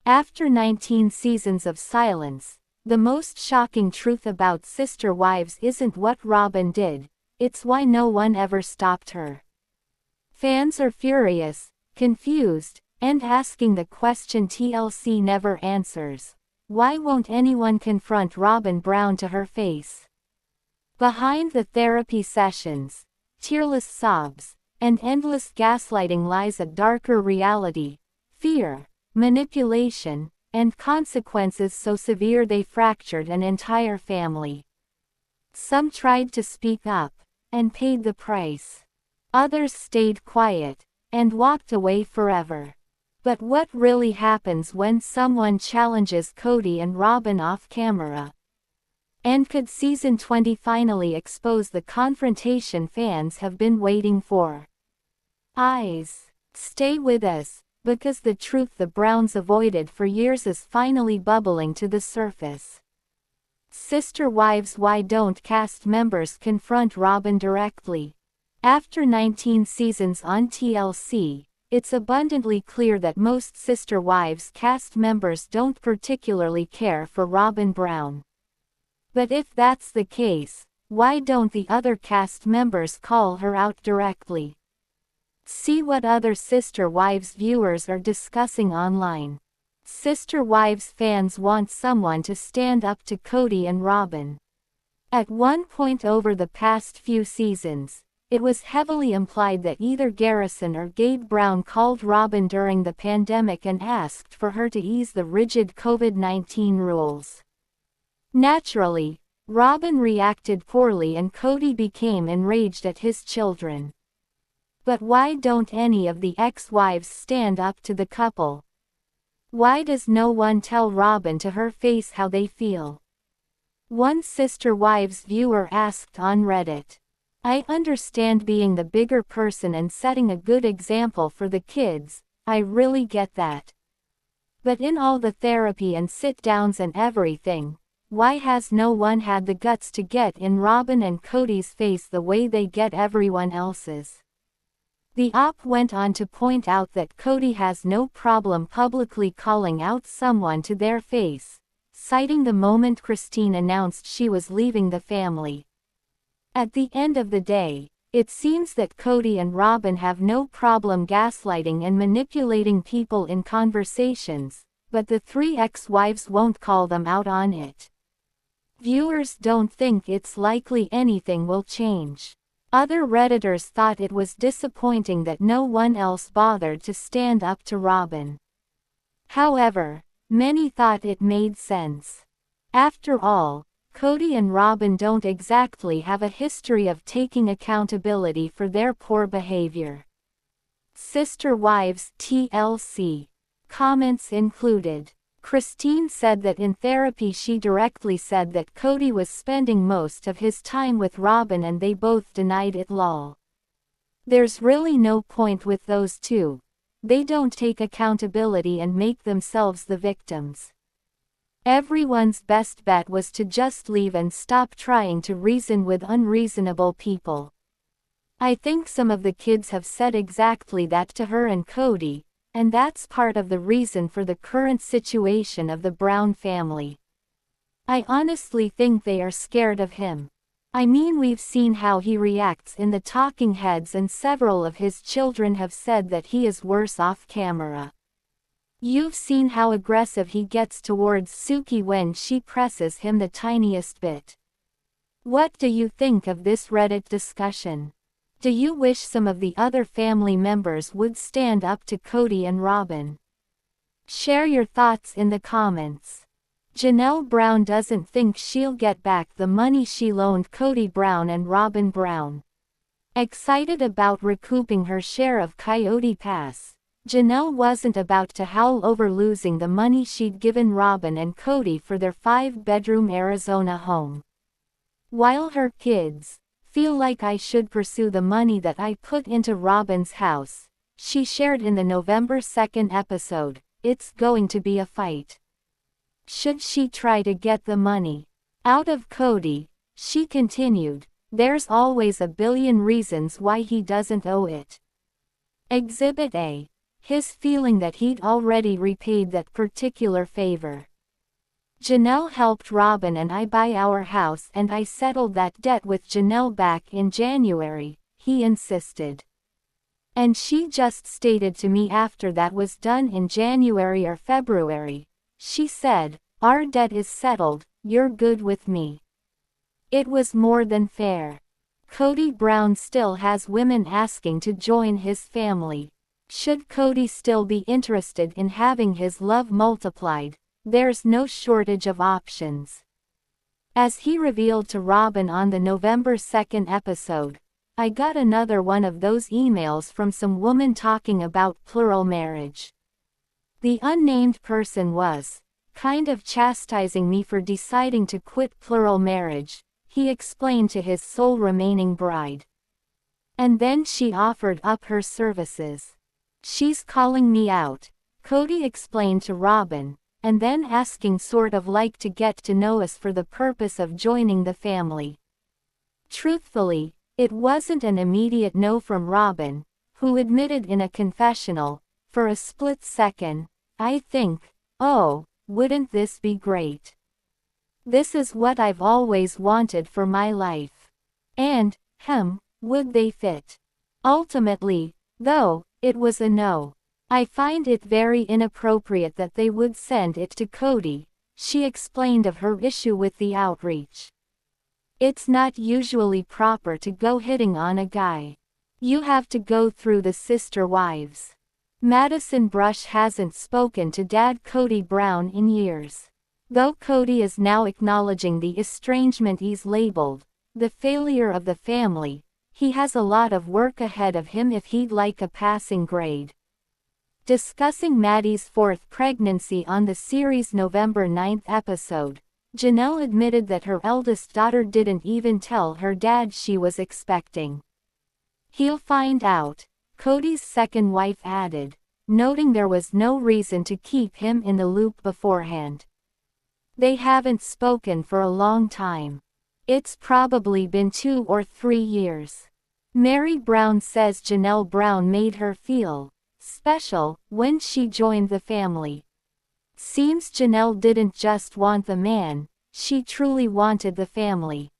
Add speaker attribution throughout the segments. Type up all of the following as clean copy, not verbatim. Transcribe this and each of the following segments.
Speaker 1: After 19 seasons of silence, the most shocking truth about sister wives isn't what Robyn did, it's why no one ever stopped her. Fans are furious, confused, and asking the question TLC never answers. Why won't anyone confront Robyn Brown to her face? Behind the therapy sessions, tearless sobs, and endless gaslighting lies a darker reality: fear, manipulation, and consequences so severe they fractured an entire family. Some tried to speak up, and paid the price. Others stayed quiet, and walked away forever. But what really happens when someone challenges Kody and Robyn off camera? And could Season 20 finally expose the confrontation fans have been waiting for? Stay with us, because the truth the Browns avoided for years is finally bubbling to the surface. Sister wives: why don't cast members confront Robyn directly? After 19 seasons on TLC, it's abundantly clear that most Sister Wives cast members don't particularly care for Robyn Brown. But if that's the case, why don't the other cast members call her out directly? See what other Sister Wives viewers are discussing online. Sister Wives fans want someone to stand up to Kody and Robyn. At one point over the past few seasons, it was heavily implied that either Garrison or Gabe Brown called Robyn during the pandemic and asked for her to ease the rigid COVID-19 rules. Naturally, Robyn reacted poorly and Kody became enraged at his children. But why don't any of the ex-wives stand up to the couple? Why does no one tell Robyn to her face how they feel? One Sister Wives viewer asked on Reddit, "I understand being the bigger person and setting a good example for the kids, I really get that. But in all the therapy and sit-downs and everything, why has no one had the guts to get in Robyn and Kody's face the way they get everyone else's?" The op went on to point out that Kody has no problem publicly calling out someone to their face, citing the moment Christine announced she was leaving the family. At the end of the day, it seems that Kody and Robyn have no problem gaslighting and manipulating people in conversations, but the three ex-wives won't call them out on it. Viewers don't think it's likely anything will change. Other Redditors thought it was disappointing that no one else bothered to stand up to Robyn. However, many thought it made sense. After all, Kody and Robyn don't exactly have a history of taking accountability for their poor behavior. Sister Wives TLC. Comments included. Christine said that in therapy she directly said that Kody was spending most of his time with Robyn and they both denied it. Lol. There's really no point with those two. They don't take accountability and make themselves the victims. Everyone's best bet was to just leave and stop trying to reason with unreasonable people. I think some of the kids have said exactly that to her and Kody, and that's part of the reason for the current situation of the Brown family. I honestly think they are scared of him. I mean, we've seen how he reacts in the talking heads and several of his children have said that he is worse off camera. You've seen how aggressive he gets towards Suki when she presses him the tiniest bit. What do you think of this Reddit discussion? Do you wish some of the other family members would stand up to Kody and Robyn? Share your thoughts in the comments. Janelle Brown doesn't think she'll get back the money she loaned Kody Brown and Robyn Brown. Excited about recouping her share of Coyote Pass, Janelle wasn't about to howl over losing the money she'd given Robyn and Kody for their 5-bedroom Arizona home. While her kids feel like I should pursue the money that I put into Robyn's house, she shared in the November 2nd episode, it's going to be a fight. Should she try to get the money out of Kody? She continued, there's always a billion reasons why he doesn't owe it. Exhibit A. his feeling that he'd already repaid that particular favor. Janelle helped Robyn and I buy our house and I settled that debt with Janelle back in January, he insisted. And she just stated to me after that was done in January or February, she said, "Our debt is settled, you're good with me." It was more than fair. Kody Brown still has women asking to join his family. Should Kody still be interested in having his love multiplied, there's no shortage of options. As he revealed to Robyn on the November 2nd episode, "I got another one of those emails from some woman talking about plural marriage. The unnamed person was kind of chastising me for deciding to quit plural marriage," he explained to his sole remaining bride. "And then she offered up her services. She's calling me out," Kody explained to Robyn, "and then asking sort of like to get to know us for the purpose of joining the family." Truthfully, it wasn't an immediate no from Robyn, who admitted in a confessional, for a split second, "I think, oh, wouldn't this be great? This is what I've always wanted for my life. And, would they fit?" Ultimately, though, it was a no. "I find it very inappropriate that they would send it to Kody," she explained of her issue with the outreach. "It's not usually proper to go hitting on a guy. You have to go through the sister wives." Madison Brush hasn't spoken to Dad Kody Brown in years. Though Kody is now acknowledging the estrangement he's labeled the failure of the family, he has a lot of work ahead of him if he'd like a passing grade. Discussing Maddie's fourth pregnancy on the series' November 9th episode, Janelle admitted that her eldest daughter didn't even tell her dad she was expecting. "He'll find out," Kody's second wife added, noting there was no reason to keep him in the loop beforehand. They haven't spoken for a long time. It's probably been 2 or 3 years. Meri Brown says Janelle Brown made her feel special when she joined the family. Seems Janelle didn't just want the man, she truly wanted the family.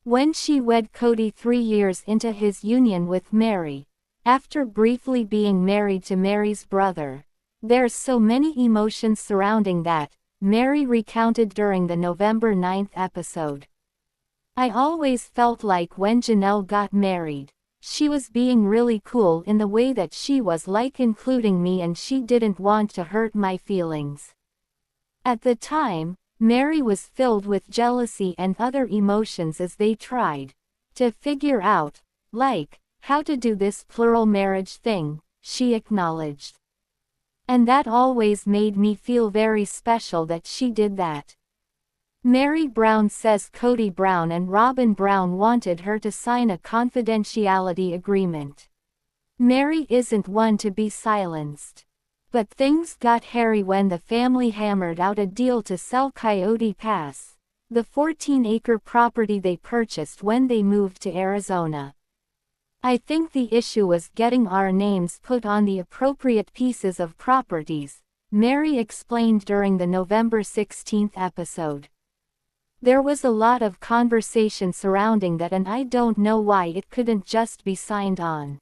Speaker 1: When she wed Kody 3 years into his union with Meri, after briefly being married to Meri's brother, there's so many emotions surrounding that, Meri recounted during the November 9th episode. "I always felt like when Janelle got married, she was being really cool in the way that she was like including me and she didn't want to hurt my feelings. At the time, Meri was filled with jealousy and other emotions as they tried to figure out, like, how to do this plural marriage thing," she acknowledged. "And that always made me feel very special that she did that." Meri Brown says Kody Brown and Robyn Brown wanted her to sign a confidentiality agreement. Meri isn't one to be silenced. But things got hairy when the family hammered out a deal to sell Coyote Pass, the 14-acre property they purchased when they moved to Arizona. "I think the issue was getting our names put on the appropriate pieces of properties," Meri explained during the November 16th episode. "There was a lot of conversation surrounding that and I don't know why it couldn't just be signed on."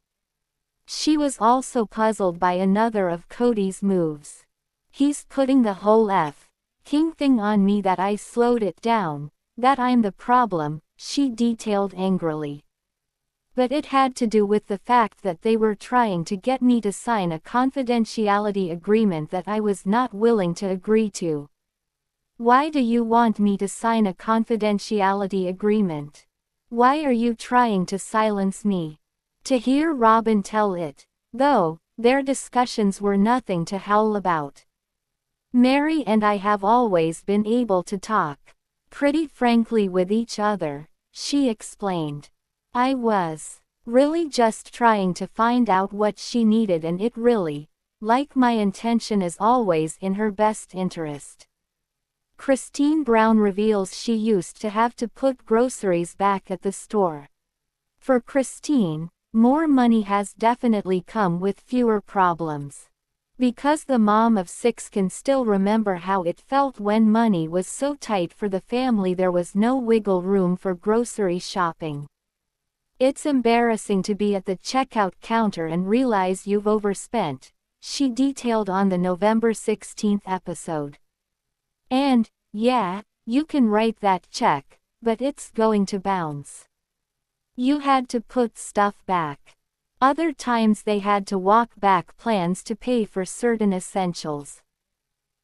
Speaker 1: She was also puzzled by another of Kody's moves. "He's putting the whole King thing on me that I slowed it down, that I'm the problem," she detailed angrily. "But it had to do with the fact that they were trying to get me to sign a confidentiality agreement that I was not willing to agree to." "Why do you want me to sign a confidentiality agreement? Why are you trying to silence me?" To hear Robyn tell it, though, their discussions were nothing to howl about. "Meri and I have always been able to talk pretty frankly with each other," she explained. "I was really just trying to find out what she needed and it really, like my intention is always in her best interest." Christine Brown reveals she used to have to put groceries back at the store. For Christine, more money has definitely come with fewer problems. Because the mom of 6 can still remember how it felt when money was so tight for the family there was no wiggle room for grocery shopping. It's embarrassing to be at the checkout counter and realize you've overspent, she detailed on the November 16th episode. And, yeah, you can write that check, but it's going to bounce. You had to put stuff back. Other times they had to walk back plans to pay for certain essentials.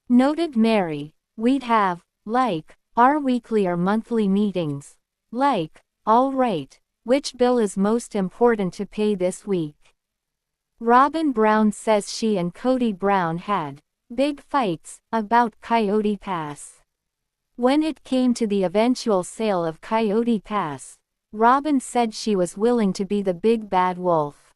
Speaker 1: Noted Meri, we'd have, like, our weekly or monthly meetings. Like, all right, which bill is most important to pay this week? Robyn Brown says she and Kody Brown had big fights about Coyote Pass. When it came to the eventual sale of Coyote Pass, Robyn said she was willing to be the big bad wolf.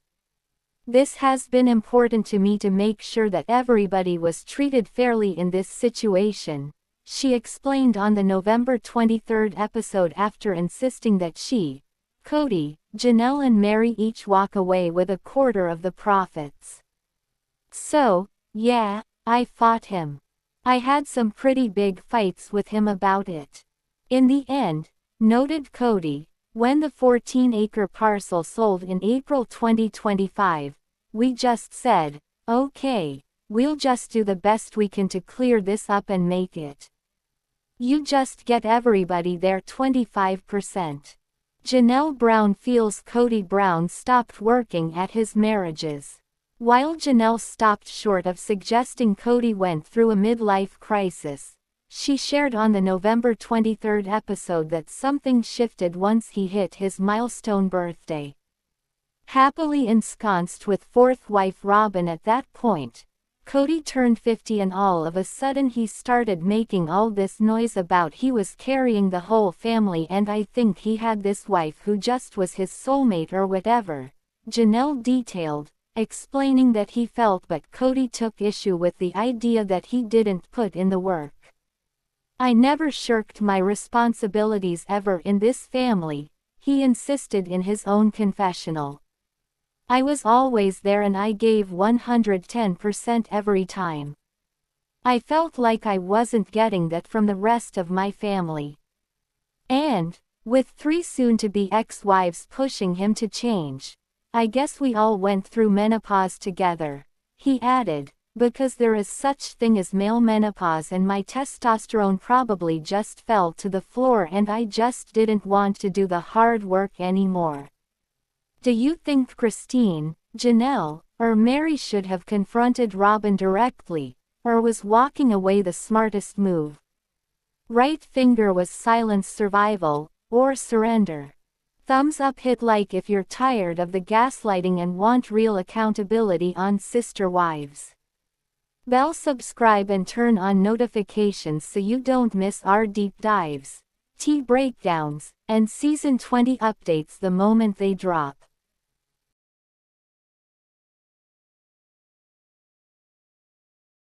Speaker 1: This has been important to me to make sure that everybody was treated fairly in this situation, she explained on the November 23rd episode after insisting that she, Kody, Janelle and Meri each walk away with a quarter of the profits. So, yeah, I fought him. I had some pretty big fights with him about it. In the end, noted Kody, when the 14-acre parcel sold in April 2025, we just said, okay, we'll just do the best we can to clear this up and make it. You just get everybody their 25%. Janelle Brown feels Kody Brown stopped working at his marriages. While Janelle stopped short of suggesting Kody went through a midlife crisis, she shared on the November 23rd episode that something shifted once he hit his milestone birthday. Happily ensconced with fourth wife Robyn at that point, Kody turned 50 and all of a sudden he started making all this noise about he was carrying the whole family and I think he had this wife who just was his soulmate or whatever, Janelle detailed, explaining that he felt but Kody took issue with the idea that he didn't put in the work. I never shirked my responsibilities ever in this family, he insisted in his own confessional. I was always there and I gave 110% every time. I felt like I wasn't getting that from the rest of my family. And, with 3 soon-to-be ex-wives pushing him to change, I guess we all went through menopause together, he added. Because there is such thing as male menopause and my testosterone probably just fell to the floor and I just didn't want to do the hard work anymore. Do you think Christine, Janelle, or Meri should have confronted Robyn directly, or was walking away the smartest move? Right finger was silence survival, or surrender. Thumbs up hit like if you're tired of the gaslighting and want real accountability on Sister Wives. Bell subscribe and turn on notifications so you don't miss our deep dives, tea breakdowns, and season 20 updates the moment they drop.